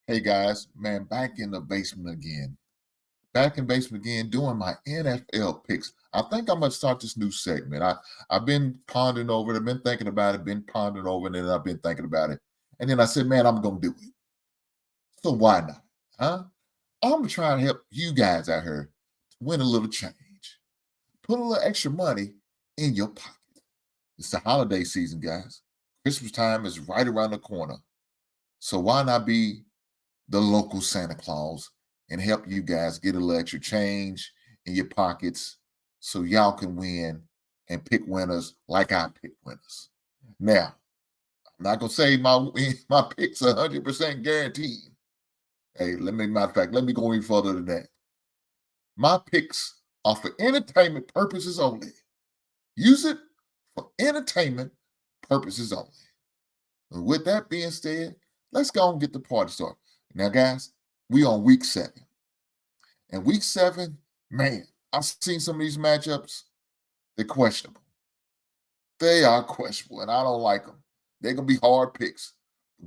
Hey guys, man, back in the basement again. Back in basement again doing my NFL picks. I think I'm gonna start this new segment. I've been pondering over it, I've been thinking about it, been pondering over it, and then I've been thinking about it. And then I said, man, I'm gonna do it. So why not? Huh? I'm gonna try and help you guys out here to win a little change. Put a little extra money in your pocket. It's the holiday season, guys. Christmas time is right around the corner. So why not be the local Santa Claus and help you guys get a little extra change in your pockets so y'all can win and pick winners like I pick winners. Now, I'm not gonna say my picks are 100% guaranteed. Hey, matter of fact, let me go even further than that. My picks are for entertainment purposes only. Use it for entertainment purposes only. And with that being said, let's go and get the party started. Now, guys, we on week 7. And week 7, man, I've seen some of these matchups. They're questionable. They are questionable, and I don't like them. They're gonna be hard picks.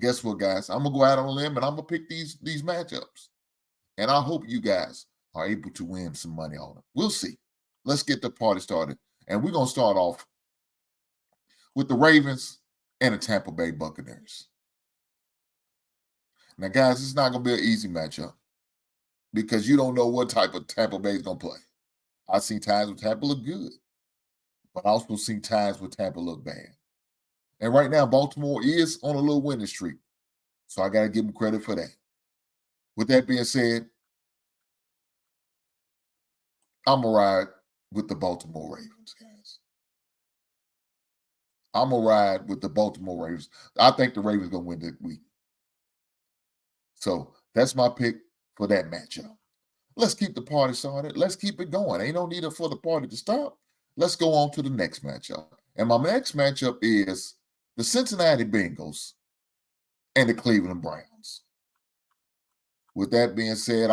Guess what, guys? I'm gonna go out on a limb and I'm gonna pick these matchups. And I hope you guys are able to win some money on them. We'll see. Let's get the party started. And we're gonna start off with the Ravens and the Tampa Bay Buccaneers. Now, guys, it's not gonna be an easy matchup because you don't know what type of Tampa Bay is gonna play. I've seen times where Tampa look good, but I also see times where Tampa look bad. And right now, Baltimore is on a little winning streak. So I got to give them credit for that. With that being said, I'm going to ride with the Baltimore Ravens, guys. I'm going to ride with the Baltimore Ravens. I think the Ravens going to win that week. So that's my pick for that matchup. Let's keep the party started. Let's keep it going. Ain't no need for the party to stop. Let's go on to the next matchup. And my next matchup is the Cincinnati Bengals and the Cleveland Browns. With that being said,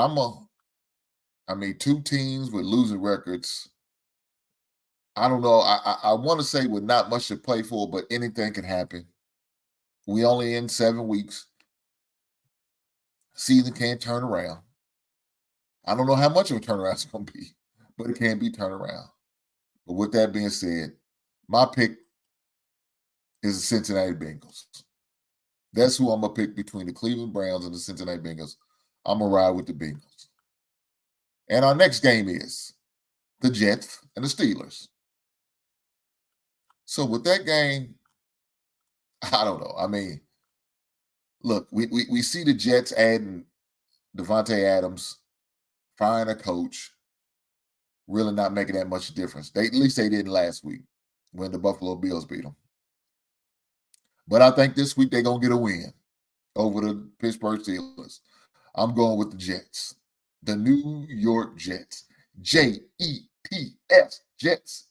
two teams with losing records. I don't know. I want to say with not much to play for, but anything can happen. We only in 7 weeks. Season can't turn around. I don't know how much of a turnaround it's going to be, but it can be turned around. But with that being said, my pick is the Cincinnati Bengals. That's who I'm going to pick between the Cleveland Browns and the Cincinnati Bengals. I'm going to ride with the Bengals. And our next game is the Jets and the Steelers. So with that game, I don't know. Look, we see the Jets adding Devontae Adams, firing a coach, really not making that much difference. At least they didn't last week when the Buffalo Bills beat them. But I think this week they're gonna get a win over the Pittsburgh Steelers. I'm going with the Jets, the New York Jets, Jets,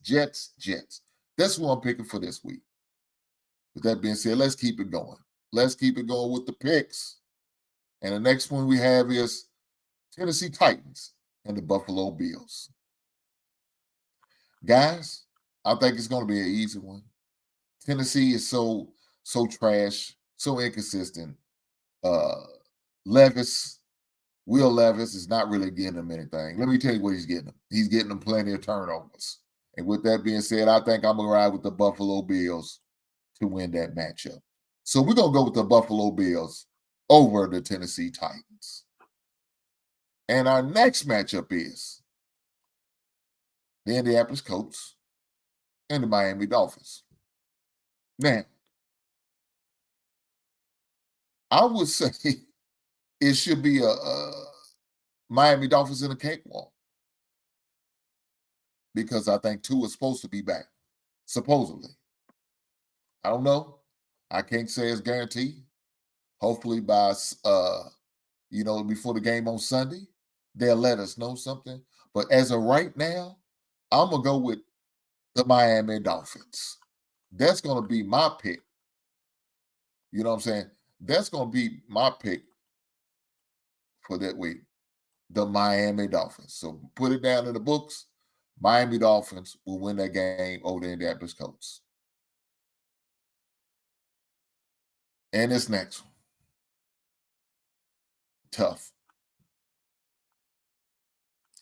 Jets. That's who I'm picking for this week. With that being said, let's keep it going. Let's keep it going with the picks. And the next one we have is Tennessee Titans and the Buffalo Bills. Guys, I think it's going to be an easy one. Tennessee is so trash, so inconsistent. Levis, Will Levis is not really getting them anything. Let me tell you what he's getting them. He's getting them plenty of turnovers. And with that being said, I think I'm going to ride with the Buffalo Bills to win that matchup. So we're going to go with the Buffalo Bills over the Tennessee Titans. And our next matchup is the Indianapolis Colts and the Miami Dolphins. Now, I would say it should be a Miami Dolphins in a cakewalk because I think Tua is supposed to be back, supposedly. I don't know. I can't say it's guaranteed. Hopefully by before the game on Sunday, they'll let us know something. But as of right now, I'm gonna go with the Miami Dolphins. That's gonna be my pick. You know what I'm saying? That's gonna be my pick for that week. The Miami Dolphins. So put it down in the books. Miami Dolphins will win that game over the Indianapolis Colts. And this next one. Tough.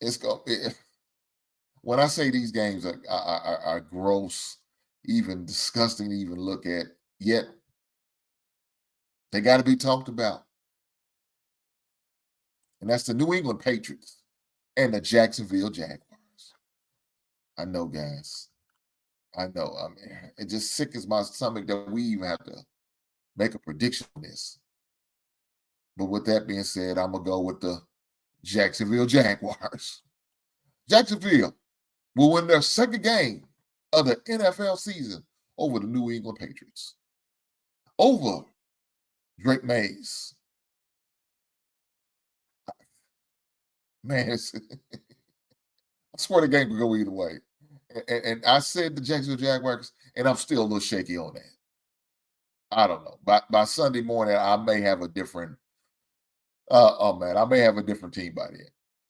It's go. When I say these games are gross, even disgusting to even look at, yet they got to be talked about. And that's the New England Patriots and the Jacksonville Jaguars. I know, guys. I know. I mean, it just sickens my stomach that we even have to make a prediction on this. But with that being said, I'm gonna go with the Jacksonville Jaguars. Jacksonville will win their second game of the NFL season over the New England Patriots. Over Drake Mays. Man, I swear the game could go either way. And I said the Jacksonville Jaguars, and I'm still a little shaky on that. I don't know. By Sunday morning, I may have a different. Oh man, I may have a different team by then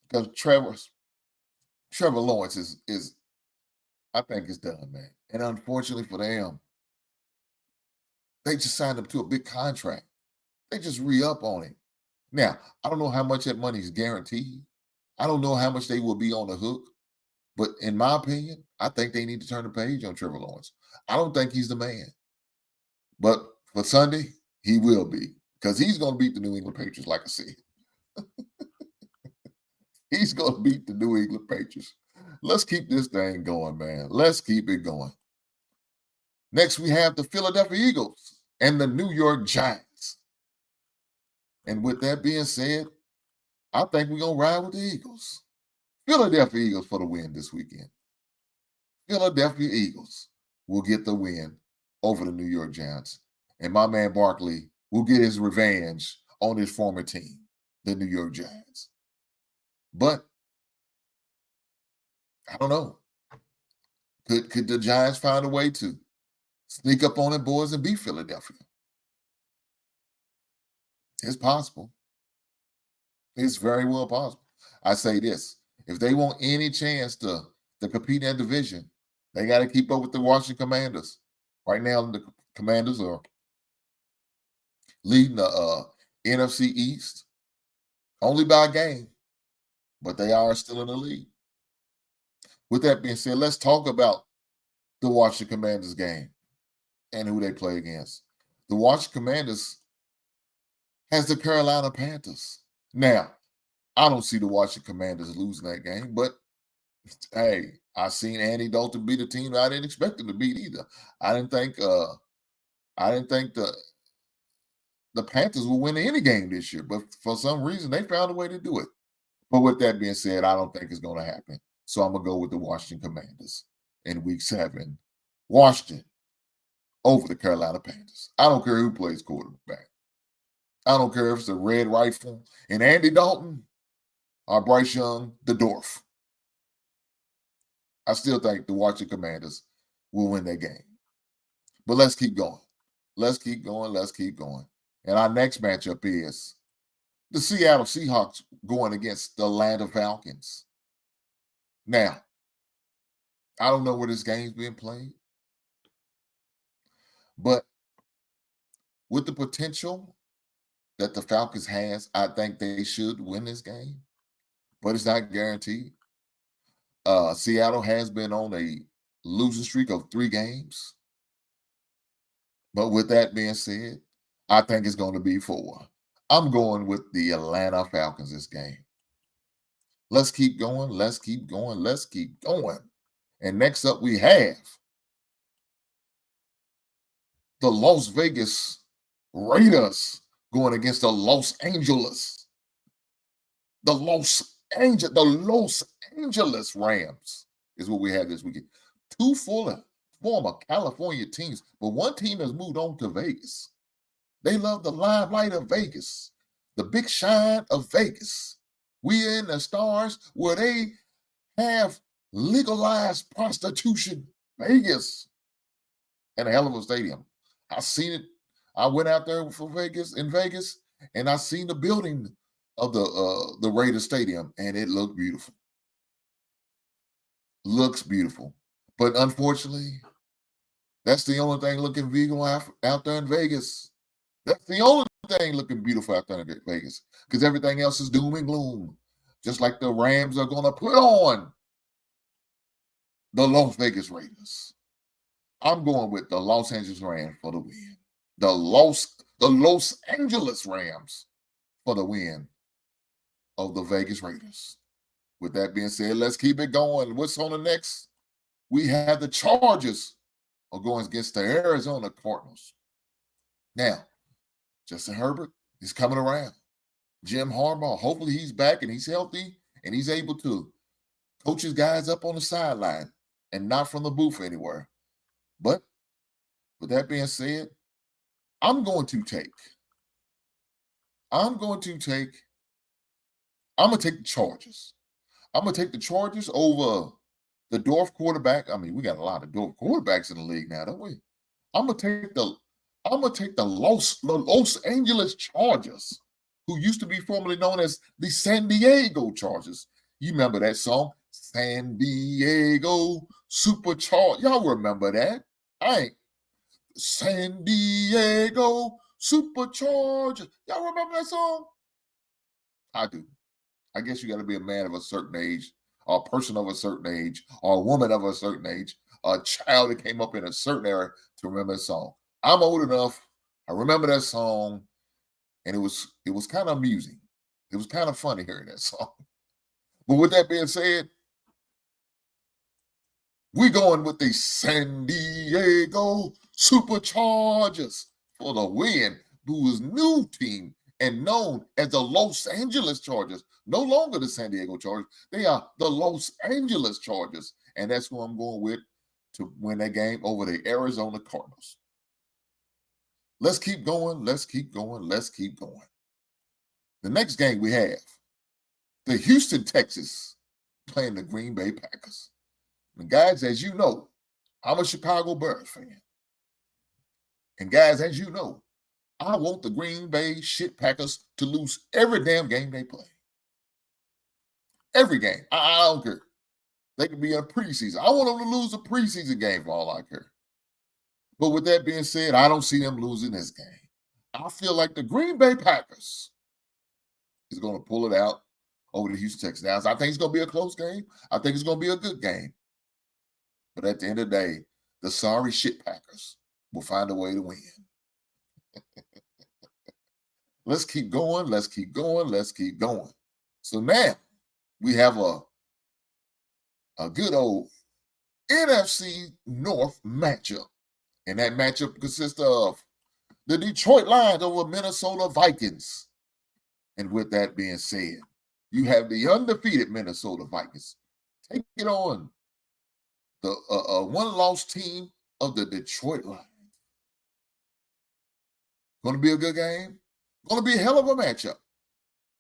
because Trevor Lawrence is I think is done, man. And unfortunately for them, they just signed him to a big contract. They just re-up on him. Now, I don't know how much that money is guaranteed. I don't know how much they will be on the hook. But in my opinion, I think they need to turn the page on Trevor Lawrence. I don't think he's the man. But for Sunday, he will be because he's going to beat the New England Patriots, like I said. He's going to beat the New England Patriots. Let's keep this thing going, man. Let's keep it going. Next, we have the Philadelphia Eagles and the New York Giants. And with that being said, I think we're going to ride with the Eagles. Philadelphia Eagles for the win this weekend. Philadelphia Eagles will get the win over the New York Giants. And my man Barkley will get his revenge on his former team, the New York Giants. But I don't know. Could the Giants find a way to sneak up on them boys and beat Philadelphia? It's possible. It's very well possible. I say this. If they want any chance to compete in that division, they got to keep up with the Washington Commanders. Right now, the Commanders are leading the NFC East only by a game, but they are still in the lead. With that being said, let's talk about the Washington Commanders game and who they play against. The Washington Commanders has the Carolina Panthers. Now, I don't see the Washington Commanders losing that game, but hey, I seen Andy Dalton beat a team I didn't expect him to beat either. I didn't think the Panthers will win any game this year, but for some reason they found a way to do it. But with that being said, I don't think it's going to happen. So I'm gonna go with the Washington Commanders in Week 7. Washington over the Carolina Panthers. I don't care who plays quarterback. I don't care if it's the Red Rifle and Andy Dalton or Bryce Young, the Dwarf. I still think the Washington Commanders will win that game. But let's keep going. Let's keep going. Let's keep going. And our next matchup is the Seattle Seahawks going against the Atlanta Falcons. Now, I don't know where this game's being played, but with the potential that the Falcons has, I think they should win this game, but it's not guaranteed. Seattle has been on a losing streak of 3 games. But with that being said, I think it's going to be 4. I'm going with the Atlanta Falcons this game. Let's keep going. Let's keep going. Let's keep going. And next up, we have the Las Vegas Raiders going against the Los Angeles. The Los Angeles Rams is what we have this weekend. 2 former California teams, but one team has moved on to Vegas. They love the limelight of Vegas, the big shine of Vegas. We in the stars where they have legalized prostitution. Vegas. And a hell of a stadium. I seen it. I went out there for Vegas, and I seen the building of the Raiders Stadium, and it looked beautiful. Looks beautiful. But unfortunately, that's the only thing looking legal out there in Vegas. That's the only everything looking beautiful out there in Vegas because everything else is doom and gloom. Just like the Rams are going to put on the Las Vegas Raiders. I'm going with the Los Angeles Rams for the win. The Los Angeles Rams for the win of the Vegas Raiders. With that being said, let's keep it going. What's on the next? We have the Chargers are going against the Arizona Cardinals. Now, Justin Herbert is coming around. Jim Harbaugh, hopefully he's back and he's healthy and he's able to coach his guys up on the sideline and not from the booth anywhere. But with that being said, I'm going to take the Chargers. I'm going to take the Chargers over the Dorf quarterback. I mean, we got a lot of Dorf quarterbacks in the league now, don't we? I'm going to take the Los Angeles Chargers, who used to be formerly known as the San Diego Chargers. You remember that song, San Diego Supercharged? Y'all remember that? San Diego Supercharged. Y'all remember that song? I do. I guess you got to be a man of a certain age, or a person of a certain age, or a woman of a certain age, or a child that came up in a certain era to remember that song. I'm old enough. I remember that song, and it was kind of amusing. It was kind of funny hearing that song. But with that being said, we're going with the San Diego Superchargers for the win, whose new team and known as the Los Angeles Chargers, no longer the San Diego Chargers. They are the Los Angeles Chargers, and that's who I'm going with to win that game over the Arizona Cardinals. Let's keep going. Let's keep going. Let's keep going. The next game we have the Houston Texans playing the Green Bay Packers. And guys, as you know, I'm a Chicago Bears fan. And guys, as you know, I want the Green Bay shit Packers to lose every damn game they play. Every game. I don't care. They could be in a preseason. I want them to lose a preseason game for all I care. But with that being said, I don't see them losing this game. I feel like the Green Bay Packers is going to pull it out over the Houston Texans. Now, I think it's going to be a close game. I think it's going to be a good game. But at the end of the day, the sorry shit Packers will find a way to win. Let's keep going. Let's keep going. Let's keep going. So now we have a good old NFC North matchup. And that matchup consists of the Detroit Lions over Minnesota Vikings. And with that being said, you have the undefeated Minnesota Vikings take it on the one-loss team of the Detroit Lions. Going to be a good game. Going to be a hell of a matchup.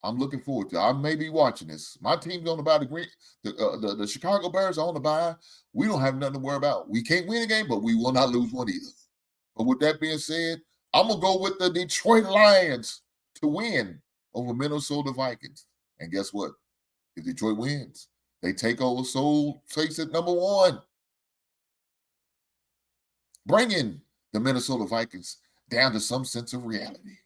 I'm looking forward to it. I may be watching this. My team's on the bye. The Chicago Bears are on the bye. We don't have nothing to worry about. We can't win a game, but we will not lose one either. But with that being said, I'm going to go with the Detroit Lions to win over Minnesota Vikings. And guess what? If Detroit wins, they take over sole place at number one, bringing the Minnesota Vikings down to some sense of reality.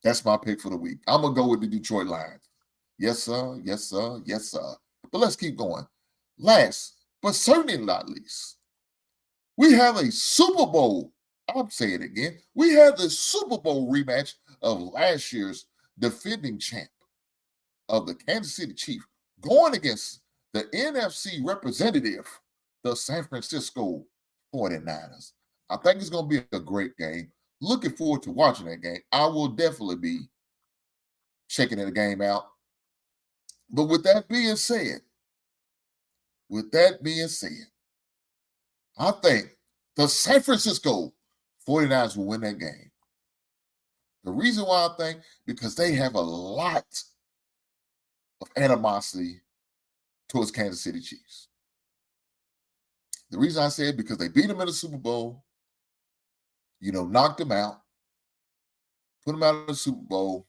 That's my pick for the week. I'm going to go with the Detroit Lions. Yes, sir. Yes, sir. Yes, sir. But let's keep going. Last, but certainly not least, we have a Super Bowl. I'm saying it again. We have the Super Bowl rematch of last year's defending champ of the Kansas City Chiefs going against the NFC representative, the San Francisco 49ers. I think it's going to be a great game. Looking forward to watching that game. I will definitely be checking the game out. But with that being said, I think the San Francisco 49ers will win that game. The reason why I think, because they have a lot of animosity towards Kansas City Chiefs. The reason I say it, because they beat them in the Super Bowl, knocked them out, put them out of the Super Bowl,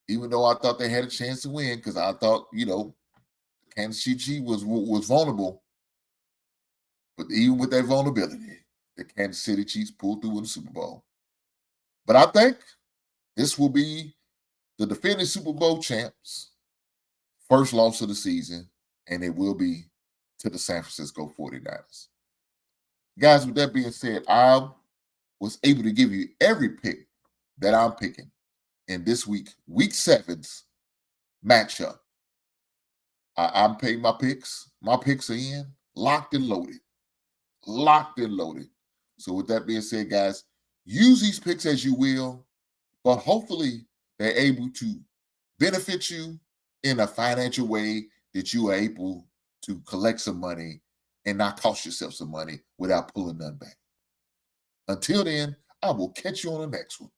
even though I thought they had a chance to win, because I thought, Kansas City Chiefs was vulnerable. But even with that vulnerability, the Kansas City Chiefs pulled through in the Super Bowl. But I think this will be the defending Super Bowl champs' first loss of the season, and it will be to the San Francisco 49ers. Guys, with that being said, I was able to give you every pick that I'm picking in this week 7's matchup. I'm paying my picks. My picks are in, locked and loaded. Locked and loaded. So with that being said, guys, use these picks as you will, but hopefully they're able to benefit you in a financial way that you are able to collect some money and not cost yourself some money without pulling none back. Until then, I will catch you on the next one.